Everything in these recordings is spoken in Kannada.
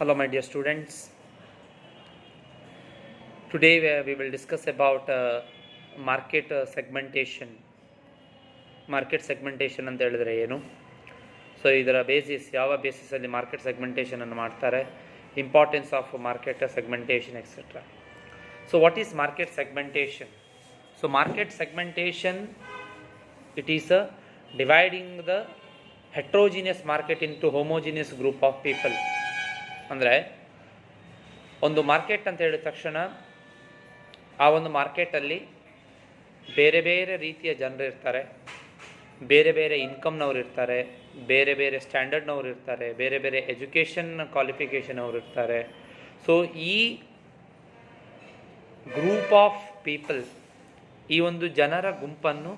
Hello my dear students. Today we will discuss about market segmentation. Market segmentation ಅಂತ ಹೇಳಿದ್ರೆ ಏನು? ಸೊ ಇದರ ಬೇಸಿಸ್ ಯಾವ ಬೇಸಿಸಲ್ಲಿ ಮಾರ್ಕೆಟ್ ಸೆಗ್ಮೆಂಟೇಷನ್ ಅನ್ನು ಮಾಡ್ತಾರೆ, importance of market segmentation etcetera. So what is market segmentation? So market segmentation it is dividing the heterogeneous market into homogeneous group of people. ಅಂದರೆ ಒಂದು ಮಾರ್ಕೆಟ್ ಅಂತ ಹೇಳಿದ ತಕ್ಷಣ ಆ ಒಂದು ಮಾರ್ಕೆಟಲ್ಲಿ ಬೇರೆ ಬೇರೆ ರೀತಿಯ ಜನರು ಇರ್ತಾರೆ, ಬೇರೆ ಬೇರೆ ಇನ್ಕಮ್ನವ್ರು ಇರ್ತಾರೆ, ಬೇರೆ ಬೇರೆ ಸ್ಟ್ಯಾಂಡರ್ಡ್ನವ್ರು ಇರ್ತಾರೆ, ಬೇರೆ ಬೇರೆ ಎಜುಕೇಷನ್ ಕ್ವಾಲಿಫಿಕೇಷನ್ ಅವರು ಇರ್ತಾರೆ. ಸೊ ಈ ಗ್ರೂಪ್ ಆಫ್ ಪೀಪಲ್, ಈ ಒಂದು ಜನರ ಗುಂಪನ್ನು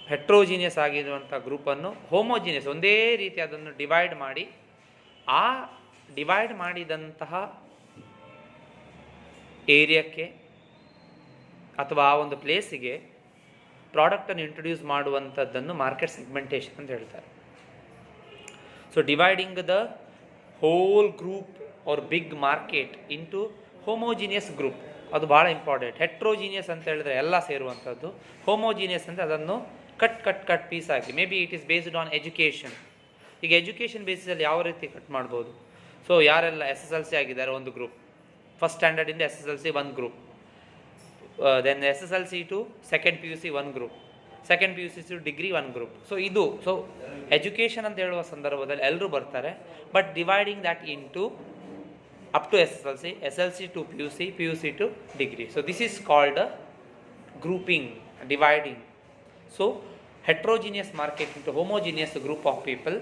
ಹೆಟ್ರೋಜಿನಿಯಸ್ ಆಗಿರುವಂಥ ಗ್ರೂಪನ್ನು ಹೋಮೋಜಿನಿಯಸ್ ಒಂದೇ ರೀತಿ ಅದನ್ನು ಡಿವೈಡ್ ಮಾಡಿ, ಆ ಡಿವೈಡ್ ಮಾಡಿದಂತಹ ಏರಿಯಾಕ್ಕೆ ಅಥವಾ ಆ ಒಂದು ಪ್ಲೇಸಿಗೆ ಪ್ರಾಡಕ್ಟನ್ನು ಇಂಟ್ರೊಡ್ಯೂಸ್ ಮಾಡುವಂಥದ್ದನ್ನು ಮಾರ್ಕೆಟ್ ಸೆಗ್ಮೆಂಟೇಷನ್ ಅಂತ ಹೇಳ್ತಾರೆ. So dividing the whole group or big market into homogeneous group, ಅದು ಭಾಳ ಇಂಪಾರ್ಟೆಂಟ್. ಹೆಟ್ರೋಜಿನಿಯಸ್ ಅಂತ ಹೇಳಿದ್ರೆ ಎಲ್ಲ ಸೇರುವಂಥದ್ದು, ಹೋಮೋಜಿನಿಯಸ್ ಅಂದರೆ ಅದನ್ನು ಕಟ್ ಪೀಸ್ ಆಗಿ, maybe it is based on education. ಈಗ ಎಜುಕೇಷನ್ ಬೇಸಿಸಲ್ಲಿ ಯಾವ ರೀತಿ ಕಟ್ ಮಾಡ್ಬೋದು? ಸೊ ಯಾರೆಲ್ಲ SSLC ಆಗಿದ್ದಾರೆ ಒಂದು ಗ್ರೂಪ್, ಫಸ್ಟ್ ಸ್ಟ್ಯಾಂಡರ್ಡಿಂದ SSLC ಒಂದು group, then SSLC to second PUC ಒಂದು group, second PUC to degree ಒಂದು ಗ್ರೂಪ್. ಸೊ ಎಜುಕೇಷನ್ ಅಂತ ಹೇಳುವ ಸಂದರ್ಭದಲ್ಲಿ ಎಲ್ಲರೂ ಬರ್ತಾರೆ, but dividing that into up to SSLC to PUC to degree. So this is called grouping, dividing. So heterogeneous market into homogeneous group of people.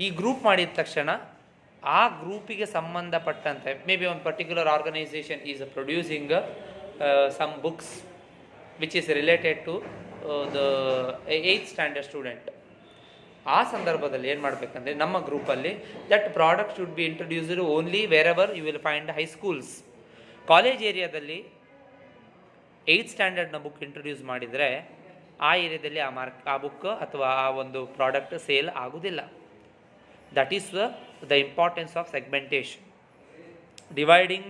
ಈ ಗ್ರೂಪ್ ಮಾಡಿದ ತಕ್ಷಣ ಆ ಗ್ರೂಪಿಗೆ ಸಂಬಂಧಪಟ್ಟಂತೆ ಮೇ ಬಿ ಒಂದು particular organization is producing some books which is related to the 8th standard student. ಆ ಸಂದರ್ಭದಲ್ಲಿ ಏನು ಮಾಡಬೇಕಂದ್ರೆ ನಮ್ಮ ಗ್ರೂಪಲ್ಲಿ that product should be introduced only wherever you will find high schools. College ಏರಿಯಾದಲ್ಲಿ 8th ಸ್ಟ್ಯಾಂಡರ್ಡ್ನ ಬುಕ್ ಇಂಟ್ರೊಡ್ಯೂಸ್ ಮಾಡಿದರೆ ಆ ಏರಿಯಾದಲ್ಲಿ ಆ ಬುಕ್ ಅಥವಾ ಆ ಒಂದು ಪ್ರಾಡಕ್ಟ್ ಸೇಲ್ ಆಗೋದಿಲ್ಲ. That is the importance of segmentation, dividing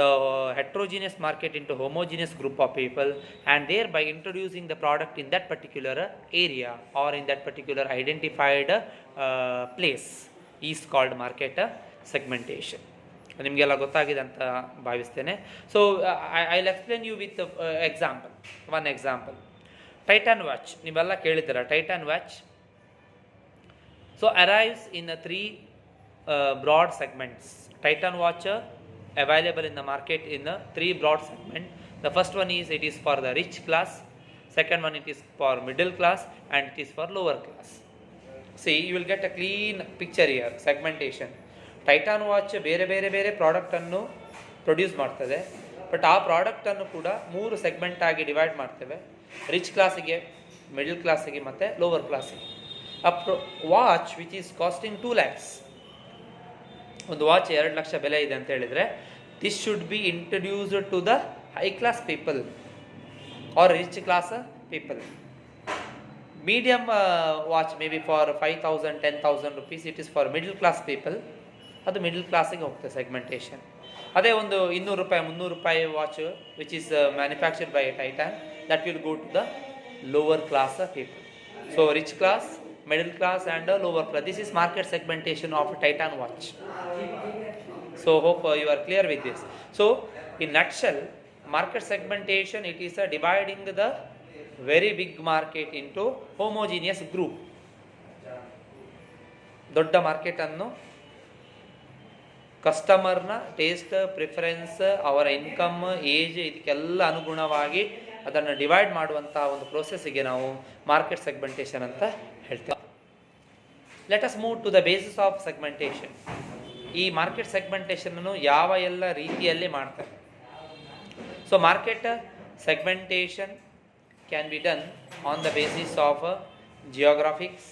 the heterogeneous market into homogeneous group of people and thereby introducing the product in that particular area or in that particular identified place is called market segmentation. ನಿಮಗೆಲ್ಲ ಗೊತ್ತಾಗಿದೆ ಅಂತ ಭಾವಿಸ್ತೇನೆ. So I'll explain you with example. One example, Titan watch ನೀವೆಲ್ಲ ಕೇಳಿದ್ದೀರ. Titan watch arrives in 3 broad segments. Titan watch available in the market in 3 broad segments. The first one is it is for the rich class, second one it is for middle class, and it is for lower class. See, you will get a clean picture here. Segmentation. Titan watch ಬೇರೆ ಪ್ರಾಡಕ್ಟ್ ಅನ್ನು ಪ್ರೊಡ್ಯೂಸ್ ಮಾಡ್ತದೆ, ಬಟ್ ಆ ಪ್ರಾಡಕ್ಟ್ ಅನ್ನು ಕೂಡ 3 ಸೆಗ್ಮೆಂಟ್ ಆಗಿ ಡಿವೈಡ್ ಮಾಡ್ತೇವೆ. ರಿಚ್ ಕ್ಲಾಸಿಗೆ, ಮಿಡಲ್ ಕ್ಲಾಸಿಗೆ ಮತ್ತು ಲೋವರ್ ಕ್ಲಾಸಿಗೆ. Watch which is costing 2 lakhs, ಒಂದು ವಾಚ್ 2 ಲಕ್ಷ ಬೆಲೆ ಇದೆ ಅಂತ ಹೇಳಿದರೆ, this should be introduced to the high class people or rich class people. Medium watch maybe for 5,000 10,000 rupees, it is for middle class people, ಅದು ಮಿಡಲ್ ಕ್ಲಾಸಿಗೆ ಹೋಗ್ತದೆ ಸೆಗ್ಮೆಂಟೇಷನ್. ಅದೇ ಒಂದು 200 ರೂಪಾಯಿ 300 ರೂಪಾಯಿ watch which is manufactured by Titan, that will go to the lower class people. So rich class, middle class and lower class. This is market segmentation of Titan watch. So hope you are clear with this. So in nutshell, market segmentation, it is dividing the very big market into homogeneous group. ದೊಡ್ಡ ಮಾರ್ಕೆಟ್ ಅನ್ನು ಕಸ್ಟಮರ್ನ ಟೇಸ್ಟ್, ಪ್ರಿಫರೆನ್ಸ್, ಅವರ ಇನ್ಕಮ್, ಏಜ್ ಇದಕ್ಕೆಲ್ಲ ಅನುಗುಣವಾಗಿ ಅದನ್ನು ಡಿವೈಡ್ ಮಾಡುವಂಥ ಒಂದು ಪ್ರೋಸೆಸ್ಸಿಗೆ ನಾವು ಮಾರ್ಕೆಟ್ ಸೆಗ್ಮೆಂಟೇಷನ್ ಅಂತ ಹೇಳ್ತೇವೆ. Let us move to the basis of segmentation. ಈ ಮಾರ್ಕೆಟ್ ಸೆಗ್ಮೆಂಟೇಷನನ್ನು ಯಾವ ಎಲ್ಲ ರೀತಿಯಲ್ಲಿ ಮಾಡ್ತಾರೆ? So market segmentation can be done on the basis of geographics,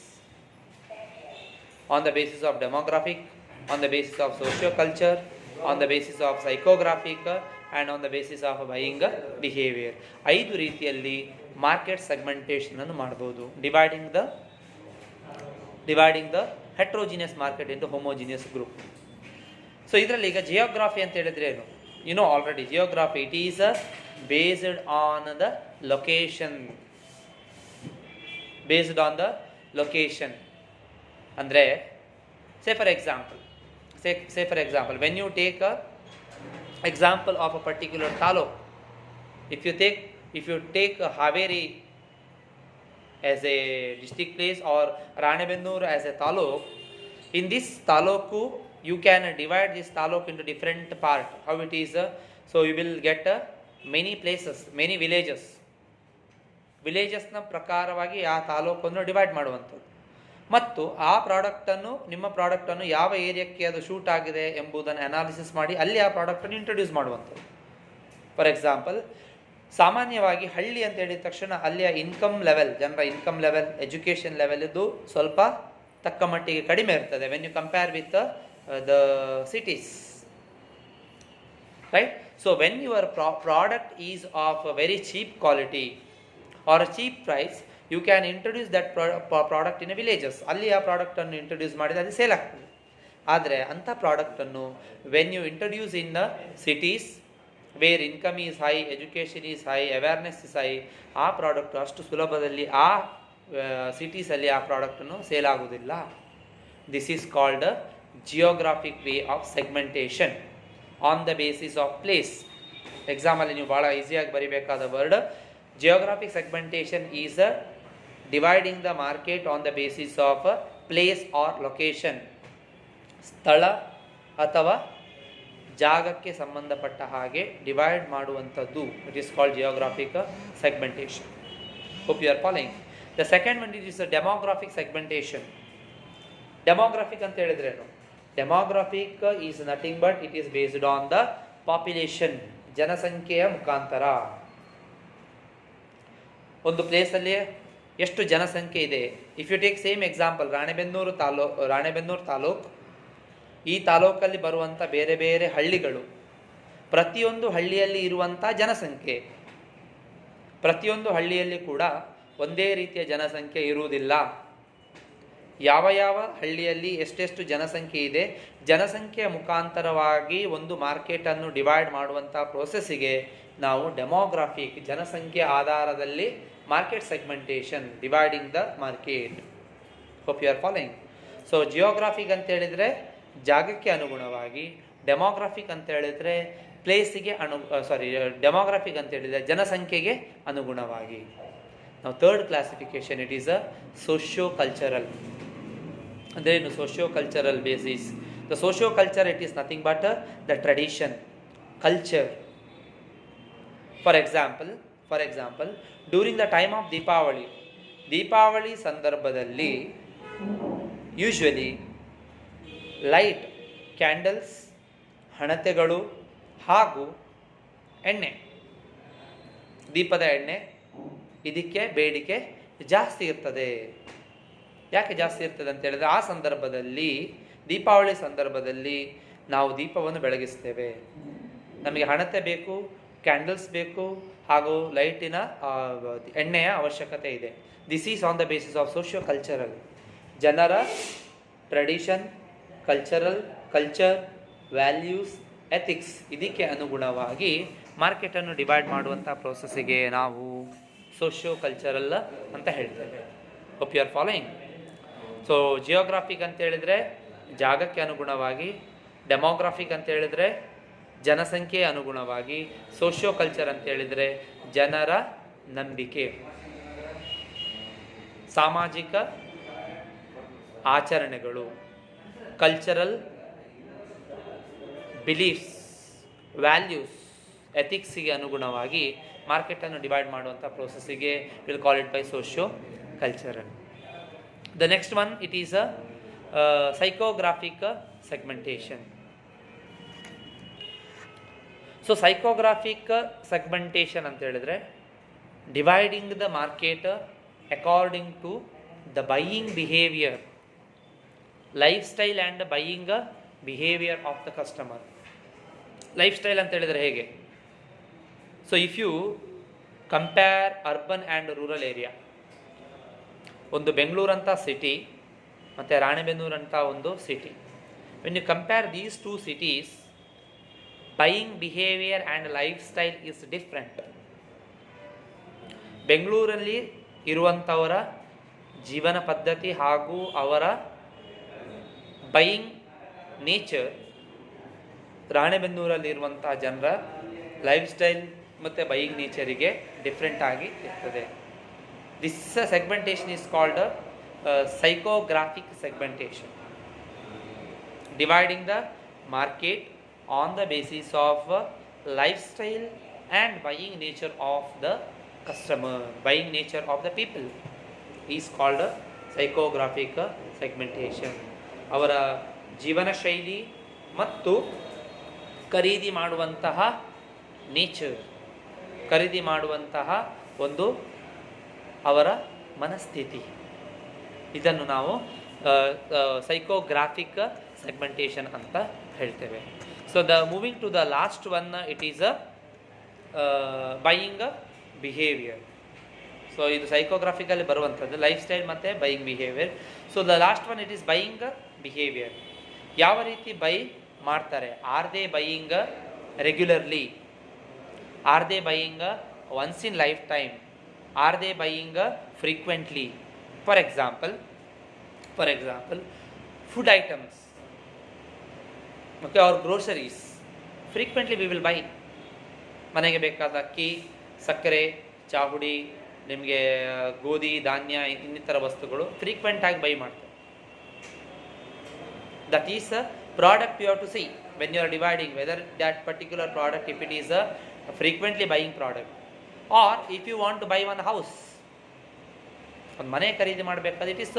on the basis of demographic, on the basis of socio culture, on the basis of psychographic and on the basis of buying behaviour. 5 ರೀತಿಯಲ್ಲಿ ಮಾರ್ಕೆಟ್ ಸೆಗ್ಮೆಂಟೇಷನನ್ನು ಮಾಡ್ಬೋದು. Dividing the heterogeneous market into homogeneous group. So ಇದರಲ್ಲಿ ಈಗ ಜಿಯೋಗ್ರಾಫಿ ಅಂತ ಹೇಳಿದ್ರೆ ಏನು, already geography it is based on the location, ಅಂದರೆ say for example when you take a example of a particular taluk, if you take Haveri as a district place or Ranebennur as a taluk, in this taluku you can divide this taluk into different part. How it is, so you will get many places, many ವಿಲೇಜಸ್ನ ಪ್ರಕಾರವಾಗಿ ಆ ತಾಲೂಕನ್ನು ಡಿವೈಡ್ ಮಾಡುವಂಥದ್ದು, ಮತ್ತು ಆ ಪ್ರಾಡಕ್ಟನ್ನು, ನಿಮ್ಮ ಪ್ರಾಡಕ್ಟನ್ನು ಯಾವ ಏರಿಯಾಕ್ಕೆ ಅದು ಶೂಟ್ ಆಗಿದೆ ಎಂಬುದನ್ನು ಅನಾಲಿಸಿಸ್ ಮಾಡಿ ಅಲ್ಲಿ ಆ ಪ್ರಾಡಕ್ಟನ್ನು ಇಂಟ್ರೊಡ್ಯೂಸ್ ಮಾಡುವಂಥದ್ದು. ಫಾರ್ ಎಕ್ಸಾಂಪಲ್, ಸಾಮಾನ್ಯವಾಗಿ ಹಳ್ಳಿ ಅಂತ ಹೇಳಿದ ತಕ್ಷಣ ಅಲ್ಲಿಯ ಇನ್ಕಮ್ ಲೆವೆಲ್, ಜನರ ಇನ್ಕಮ್ ಲೆವೆಲ್, ಎಜುಕೇಷನ್ ಲೆವೆಲ್ ಇದು ಸ್ವಲ್ಪ ತಕ್ಕ ಮಟ್ಟಿಗೆ ಕಡಿಮೆ ಇರ್ತದೆ when you compare with the cities, right? So when your product is of a very cheap quality or a cheap price, you can introduce that product in a villages. ಅಲ್ಲಿ ಆ ಪ್ರಾಡಕ್ಟನ್ನು ಇಂಟ್ರೊಡ್ಯೂಸ್ ಮಾಡಿದರೆ ಅದು ಸೇಲ್ ಆಗ್ತದೆ. ಆದರೆ ಅಂಥ ಪ್ರಾಡಕ್ಟನ್ನು when you introduce in the cities where income is high, education is high, awareness is high, ಆ ಪ್ರಾಡಕ್ಟು ಅಷ್ಟು ಸುಲಭದಲ್ಲಿ ಆ ಸಿಟೀಸಲ್ಲಿ ಆ ಪ್ರಾಡಕ್ಟನ್ನು ಸೇಲ್ ಆಗೋದಿಲ್ಲ. This is called geographic way of segmentation on the basis of place. ಎಕ್ಸಾಮಲ್ಲಿ ನೀವು ಭಾಳ ಈಸಿಯಾಗಿ ಬರಿಬೇಕಾದ word, geographic segmentation is dividing the market on the basis of place or location. ಸ್ಥಳ ಅಥವಾ ಜಾಗಕ್ಕೆ ಸಂಬಂಧಪಟ್ಟ ಹಾಗೆ ಡಿವೈಡ್ ಮಾಡುವಂಥದ್ದು. It is called geographic segmentation. Hope you are following. The second one it is demographic segmentation. Demographic ಅಂತ ಹೇಳಿದ್ರೇನು? Demographic is nothing but it is based on the population, ಜನಸಂಖ್ಯೆಯ ಮುಖಾಂತರ. ಒಂದು ಪ್ಲೇಸಲ್ಲಿ ಎಷ್ಟು ಜನಸಂಖ್ಯೆ ಇದೆ. If you take same example Ranebennur taluk, ಈ ತಾಲೂಕಲ್ಲಿ ಬರುವಂಥ ಬೇರೆ ಬೇರೆ ಹಳ್ಳಿಗಳು, ಪ್ರತಿಯೊಂದು ಹಳ್ಳಿಯಲ್ಲಿ ಇರುವಂಥ ಜನಸಂಖ್ಯೆ, ಪ್ರತಿಯೊಂದು ಹಳ್ಳಿಯಲ್ಲಿ ಕೂಡ ಒಂದೇ ರೀತಿಯ ಜನಸಂಖ್ಯೆ ಇರುವುದಿಲ್ಲ. ಯಾವ ಯಾವ ಹಳ್ಳಿಯಲ್ಲಿ ಎಷ್ಟೆಷ್ಟು ಜನಸಂಖ್ಯೆ ಇದೆ, ಜನಸಂಖ್ಯೆಯ ಮುಖಾಂತರವಾಗಿ ಒಂದು ಮಾರ್ಕೆಟನ್ನು ಡಿವೈಡ್ ಮಾಡುವಂಥ ಪ್ರೋಸೆಸ್ಸಿಗೆ ನಾವು ಡೆಮೋಗ್ರಾಫಿಕ್, ಜನಸಂಖ್ಯೆ ಆಧಾರದಲ್ಲಿ market segmentation, dividing the market. Hope you are following. So geographic ಅಂತ ಹೇಳಿದರೆ ಜಾಗಕ್ಕೆ ಅನುಗುಣವಾಗಿ, ಡೆಮೋಗ್ರಾಫಿಕ್ ಅಂತ ಹೇಳಿದರೆ ಪ್ಲೇಸಿಗೆ ಡೆಮೋಗ್ರಾಫಿಕ್ ಅಂತ ಹೇಳಿದರೆ ಜನಸಂಖ್ಯೆಗೆ ಅನುಗುಣವಾಗಿ. ನಾವು third classification it is a socio cultural. ಅಂದರೆ ಏನು socio cultural basis? The socio culture it is nothing but the tradition, culture. For example during the time of Deepavali ಸಂದರ್ಭದಲ್ಲಿ ಯೂಶ್ವಲಿ ಲೈಟ್, ಕ್ಯಾಂಡಲ್ಸ್, ಹಣತೆಗಳು ಹಾಗೂ ಎಣ್ಣೆ, ದೀಪದ ಎಣ್ಣೆ, ಇದಕ್ಕೆ ಬೇಡಿಕೆ ಜಾಸ್ತಿ ಇರ್ತದೆ. ಯಾಕೆ ಜಾಸ್ತಿ ಇರ್ತದೆ ಅಂತ ಹೇಳಿದ್ರೆ, ಆ ಸಂದರ್ಭದಲ್ಲಿ, ದೀಪಾವಳಿ ಸಂದರ್ಭದಲ್ಲಿ ನಾವು ದೀಪವನ್ನು ಬೆಳಗಿಸ್ತೇವೆ. ನಮಗೆ ಹಣತೆ ಬೇಕು, ಕ್ಯಾಂಡಲ್ಸ್ ಬೇಕು ಹಾಗೂ ಲೈಟಿನ ಎಣ್ಣೆಯ ಅವಶ್ಯಕತೆ ಇದೆ. This is on the basis of socio cultural. ಜನರ ಟ್ರೆಡಿಷನ್, ಕಲ್ಚರ್, ವ್ಯಾಲ್ಯೂಸ್, ಎಥಿಕ್ಸ್, ಇದಕ್ಕೆ ಅನುಗುಣವಾಗಿ ಮಾರ್ಕೆಟನ್ನು ಡಿವೈಡ್ ಮಾಡುವಂಥ ಪ್ರೋಸೆಸ್ಸಿಗೆ ನಾವು ಸೋಷಿಯೋ ಕಲ್ಚರಲ್ ಅಂತ ಹೇಳ್ತೇವೆ. Hope you are following. So geographic ಅಂತ ಹೇಳಿದರೆ ಜಾಗಕ್ಕೆ ಅನುಗುಣವಾಗಿ, ಡೆಮೋಗ್ರಾಫಿಕ್ ಅಂತ ಹೇಳಿದರೆ ಜನಸಂಖ್ಯೆಯ ಅನುಗುಣವಾಗಿ, ಸೋಷಿಯೋ ಕಲ್ಚರ್ ಅಂತ ಹೇಳಿದರೆ ಜನರ ನಂಬಿಕೆ, ಸಾಮಾಜಿಕ ಆಚರಣೆಗಳು, ಕಲ್ಚರಲ್ ಬಿಲೀಫ್ಸ್, ವ್ಯಾಲ್ಯೂಸ್, ಎಥಿಕ್ಸಿಗೆ ಅನುಗುಣವಾಗಿ ಮಾರ್ಕೆಟನ್ನು ಡಿವೈಡ್ ಮಾಡುವಂಥ ಪ್ರೋಸೆಸ್ಸಿಗೆ will call it by socio cultural. The next one it is a psychographic segmentation. So psychographic segmentation ಅಂತ ಹೇಳಿದ್ರೆ dividing the market according to the buying behaviour, lifestyle and buying behaviour of the customer. Lifestyle ಅಂತ ಹೇಳಿದರೆ ಹೇಗೆ? So if you compare urban and rural area, ಒಂದು ಬೆಂಗಳೂರಂಥ ಸಿಟಿ ಮತ್ತು ರಾಣೆಬೆನ್ನೂರು ಅಂತ ಒಂದು city. When you compare these two cities, buying behaviour and life style is different. ಬೆಂಗಳೂರಲ್ಲಿ ಇರುವಂಥವರ ಜೀವನ ಪದ್ಧತಿ ಹಾಗೂ ಅವರ ಬೈಯಿಂಗ್ ನೇಚರ್ ರಾಣೆಬೆನ್ನೂರಲ್ಲಿರುವಂಥ ಜನರ ಲೈಫ್ ಸ್ಟೈಲ್ ಮತ್ತು ಬೈಯಿಂಗ್ ನೇಚರಿಗೆ ಡಿಫ್ರೆಂಟ್ ಆಗಿ ಇರ್ತದೆ. This segmentation is called psychographic segmentation, dividing the market on the basis of lifestyle and buying nature of the customer, buying nature of the people is called psychographic segmentation. ಅವರ ಜೀವನ ಶೈಲಿ ಮತ್ತು ಖರೀದಿ ಮಾಡುವಂತಹ ನೇಚರ್, ಖರೀದಿ ಮಾಡುವಂತಹ ಒಂದು ಅವರ ಮನಸ್ಥಿತಿ, ಇದನ್ನು ನಾವು ಸೈಕೋಗ್ರಾಫಿಕ್ ಸೆಗ್ಮೆಂಟೇಷನ್ ಅಂತ ಹೇಳ್ತೇವೆ. So moving to the last one, it is a buying behavior. So ಇದು ಸೈಕೋಗ್ರಾಫಿಕಲ್ಲಿ ಬರುವಂಥದ್ದು ಲೈಫ್ ಸ್ಟೈಲ್ ಮತ್ತು buying behaviour. So the last one it is buying behaviour. ಯಾವ ರೀತಿ ಬೈ ಮಾಡ್ತಾರೆ? Are they buying regularly? Are they buying once in life time? Are they buying frequently? For example food items, okay, or groceries. Frequently we will buy. ಮನೆಗೆ ಬೇಕಾದ ಅಕ್ಕಿ, ಸಕ್ಕರೆ, ಚಾಹುಡಿ, ನಿಮಗೆ ಗೋಧಿ, ಧಾನ್ಯ, ಇನ್ನಿತರ ವಸ್ತುಗಳು ಫ್ರೀಕ್ವೆಂಟಾಗಿ ಬೈ ಮಾಡ್ತಾರೆ. That is a product you have to see when you are dividing whether that particular product, if it is a frequently buying product, or if you want to buy one house, ಒಂದು ಮನೆ ಖರೀದಿ ಮಾಡಬೇಕಾದ್ರೆ it is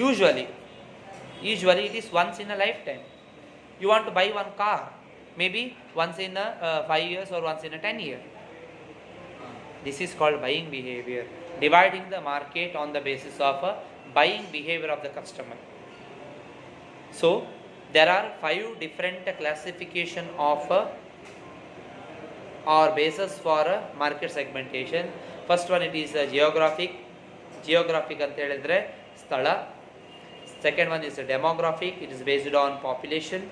usually it is once in a life time. You want to buy one car, maybe once in 5 years or once in 10 years. This is called buying behavior, dividing the market on the basis of buying behavior of the customer. So there are 5 different classification of or basis for market segmentation. First one, it is geographic ಅಂತ ಹೇಳಿದ್ರೆ ಸ್ಥಳ. Second one is demographic, it is based on population.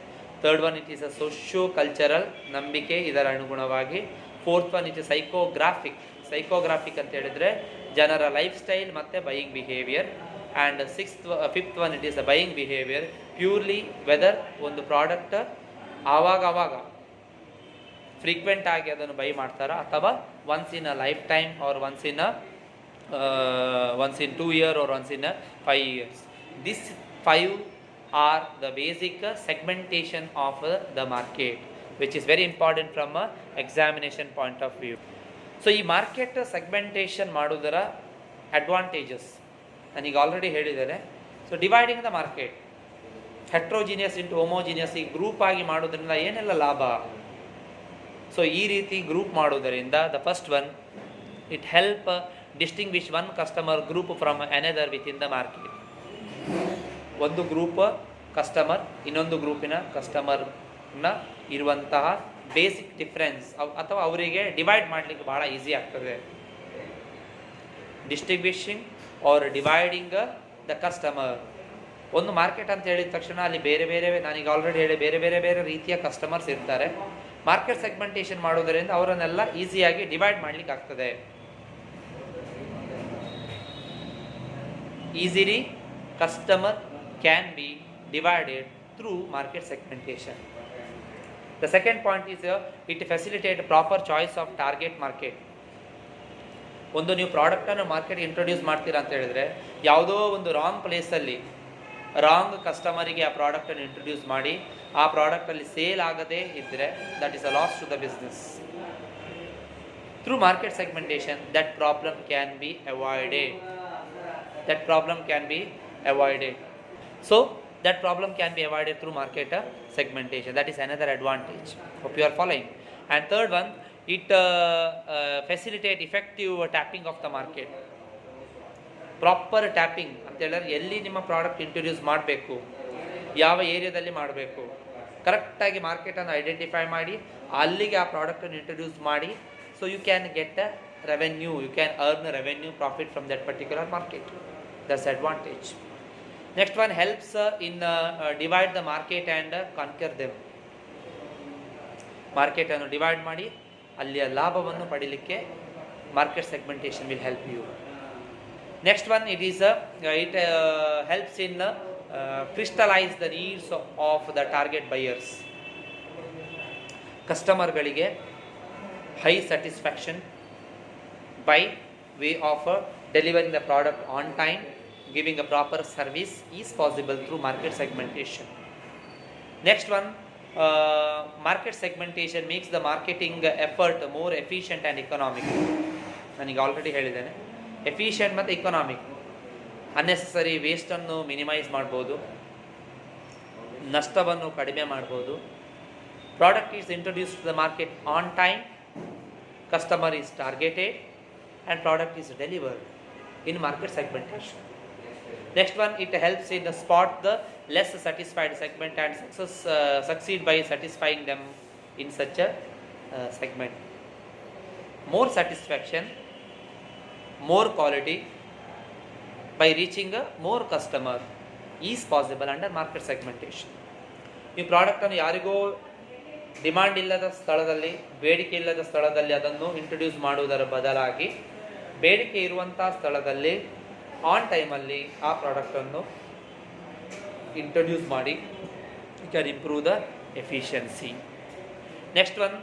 Third one, it is a socio-cultural, ನಂಬಿಕೆ, ಇದರ ಅನುಗುಣವಾಗಿ. Fourth one, it is psychographic ಅಂತ ಹೇಳಿದ್ರೆ ಜನರ ಲೈಫ್ ಸ್ಟೈಲ್ ಮತ್ತು buying behaviour. And fifth one, it is a buying behaviour purely whether ಒಂದು ಪ್ರಾಡಕ್ಟ್ ಆವಾಗ ಫ್ರೀಕ್ವೆಂಟ್ ಆಗಿ ಅದನ್ನು ಬೈ ಮಾಡ್ತಾರಾ, ಅಥವಾ once in a life time or once in 2 years or once in 5 years. These 5 are the basic segmentation of the market, which is very important from a examination point of view. So ಈ ಮಾರ್ಕೆಟ್ ಸೆಗ್ಮೆಂಟೇಷನ್ ಮಾಡೋದರ ಅಡ್ವಾಂಟೇಜಸ್ ನಾನೀಗ ಆಲ್ರೆಡಿ ಹೇಳಿದ್ದೇನೆ. So dividing the market heterogeneous into homogeneous, ಈ ಗ್ರೂಪ್ ಆಗಿ ಮಾಡೋದ್ರಿಂದ ಏನೆಲ್ಲ ಲಾಭ? ಸೊ ಈ ರೀತಿ ಗ್ರೂಪ್ ಮಾಡೋದರಿಂದ the first one, it help distinguish one customer group from another with in the market. ಒಂದು ಗ್ರೂಪ್ ಕಸ್ಟಮರ್ ಇನ್ನೊಂದು ಗ್ರೂಪಿನ ಕಸ್ಟಮರ್ನ ಇರುವಂತಹ ಬೇಸಿಕ್ ಡಿಫ್ರೆನ್ಸ್ ಅಥವಾ ಅವರಿಗೆ ಡಿವೈಡ್ ಮಾಡಲಿಕ್ಕೆ ಭಾಳ ಈಸಿ ಆಗ್ತದೆ. Distinguishing or dividing the customer. ಒಂದು ಮಾರ್ಕೆಟ್ ಅಂತ ಹೇಳಿದ ತಕ್ಷಣ ಅಲ್ಲಿ ಬೇರೆ ನಾನೀಗ ಆಲ್ರೆಡಿ ಹೇಳಿ ಬೇರೆ ರೀತಿಯ ಕಸ್ಟಮರ್ಸ್ ಇರ್ತಾರೆ. ಮಾರ್ಕೆಟ್ ಸೆಗ್ಮೆಂಟೇಷನ್ ಮಾಡೋದರಿಂದ ಅವರನ್ನೆಲ್ಲ ಈಸಿಯಾಗಿ ಡಿವೈಡ್ ಮಾಡಲಿಕ್ಕೆ ಆಗ್ತದೆ. Easily customer can be divided through market segmentation. The second point is it facilitates proper choice of target market. ಒಂದು ನೀವು ಪ್ರಾಡಕ್ಟನ್ನು ಮಾರ್ಕೆಟ್ ಇಂಟ್ರೊಡ್ಯೂಸ್ ಮಾಡ್ತೀರಾ ಅಂತ ಹೇಳಿದ್ರೆ, ಯಾವುದೋ ಒಂದು ರಾಂಗ್ ಪ್ಲೇಸಲ್ಲಿ ರಾಂಗ್ ಕಸ್ಟಮರಿಗೆ ಆ ಪ್ರಾಡಕ್ಟನ್ನು ಇಂಟ್ರೊಡ್ಯೂಸ್ ಮಾಡಿ ಆ ಪ್ರಾಡಕ್ಟಲ್ಲಿ ಸೇಲ್ ಆಗದೇ ಇದ್ದರೆ that is a loss to the business. Through market segmentation that problem can be avoided. So that problem can be avoided through market segmentation. That is another advantage. Hope you are following. And third one, it facilitate effective tapping of the market. Proper tapping ಅಂತ ಹೇಳಿದ್ರೆ ಎಲ್ಲಿ ನಿಮ್ಮ ಪ್ರಾಡಕ್ಟ್ ಇಂಟ್ರೊಡ್ಯೂಸ್ ಮಾಡಬೇಕು, ಯಾವ ಏರಿಯಾದಲ್ಲಿ ಮಾಡಬೇಕು, ಕರೆಕ್ಟಾಗಿ ಮಾರ್ಕೆಟನ್ನು ಐಡೆಂಟಿಫೈ ಮಾಡಿ ಅಲ್ಲಿಗೆ ಆ ಪ್ರಾಡಕ್ಟನ್ನು ಇಂಟ್ರೊಡ್ಯೂಸ್ ಮಾಡಿ. So you can get a revenue, you can earn a revenue profit from that particular market. That's advantage. Next one helps in divide the market and conquer them. ಮಾರ್ಕೆಟನ್ನು ಡಿವೈಡ್ ಮಾಡಿ ಅಲ್ಲಿಯ ಲಾಭವನ್ನು ಪಡೀಲಿಕ್ಕೆ market segmentation will help you. Next one it helps in crystallise the needs of the target buyers. ಕಸ್ಟಮರ್ಗಳಿಗೆ high satisfaction by way of delivering the product on time, giving a proper service is possible through market segmentation. Next one, market segmentation makes the marketing effort more efficient and economic. ನನಗೆ ಆಲ್ರೆಡಿ ಹೇಳಿದ್ದೇನೆ, ಎಫಿಷಿಯಂಟ್ ಮತ್ತು ಇಕನಾಮಿಕ್. ಅನ್ನೆಸೆಸರಿ ವೇಸ್ಟನ್ನು ಮಿನಿಮೈಸ್ ಮಾಡ್ಬೋದು, ನಷ್ಟವನ್ನು ಕಡಿಮೆ ಮಾಡ್ಬೋದು. Product is introduce to the market on time, customer is targeted and product is delivered in market segmentation. Next one, it helps in spot the less satisfied segment and succeed by satisfying them in such a segment. More satisfaction, more quality by reaching a more customer is possible under market segmentation. ಈ ಪ್ರಾಡಕ್ಟನ್ನು ಯಾರಿಗೋ ಡಿಮಾಂಡ್ ಇಲ್ಲದ ಸ್ಥಳದಲ್ಲಿ, ಬೇಡಿಕೆ ಇಲ್ಲದ ಸ್ಥಳದಲ್ಲಿ ಅದನ್ನು ಇಂಟ್ರೊಡ್ಯೂಸ್ ಮಾಡುವುದರ ಬದಲಾಗಿ ಬೇಡಿಕೆ ಇರುವಂಥ ಸ್ಥಳದಲ್ಲಿ ಆನ್ ಟೈಮಲ್ಲಿ ಆ ಪ್ರಾಡಕ್ಟನ್ನು ಇಂಟ್ರೊಡ್ಯೂಸ್ ಮಾಡಿ you can improve the efficiency. Next one,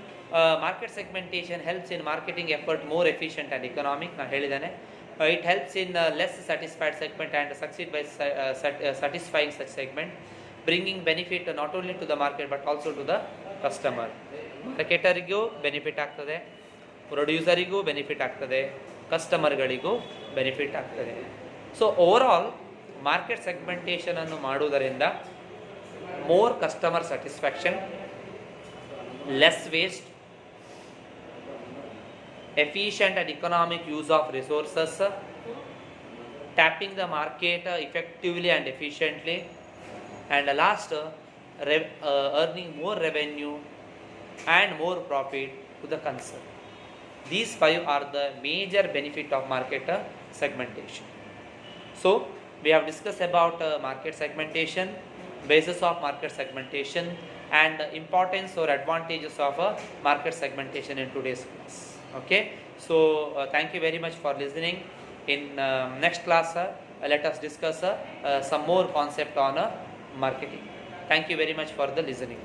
market segmentation helps in marketing effort more efficient and economic. ನಾನು ಹೇಳಿದ್ದೇನೆ, it helps in less satisfied segment and succeed by satisfying such segment, bringing benefit not only to the market but also to the customer. ಮಾರ್ಕೆಟರಿಗೂ ಬೆನಿಫಿಟ್ ಆಗ್ತದೆ, ಪ್ರೊಡ್ಯೂಸರಿಗೂ ಬೆನಿಫಿಟ್ ಆಗ್ತದೆ, ಕಸ್ಟಮರ್ಗಳಿಗೂ ಬೆನಿಫಿಟ್ ಆಗ್ತದೆ. ಸೊ ಓವರಾಲ್ ಮಾರ್ಕೆಟ್ ಸೆಗ್ಮೆಂಟೇಷನನ್ನು ಮಾಡುವುದರಿಂದ more customer satisfaction, less waste, efficient and economic use of resources, tapping the market effectively and efficiently, and last, earning more revenue and more profit to the concern. These 5 are the major benefit of market segmentation. So we have discussed about market segmentation, basis of market segmentation, and importance or advantages of market segmentation in today's class. Okay, so thank you very much for listening. In next class let us discuss some more concept on marketing. Thank you very much for the listening.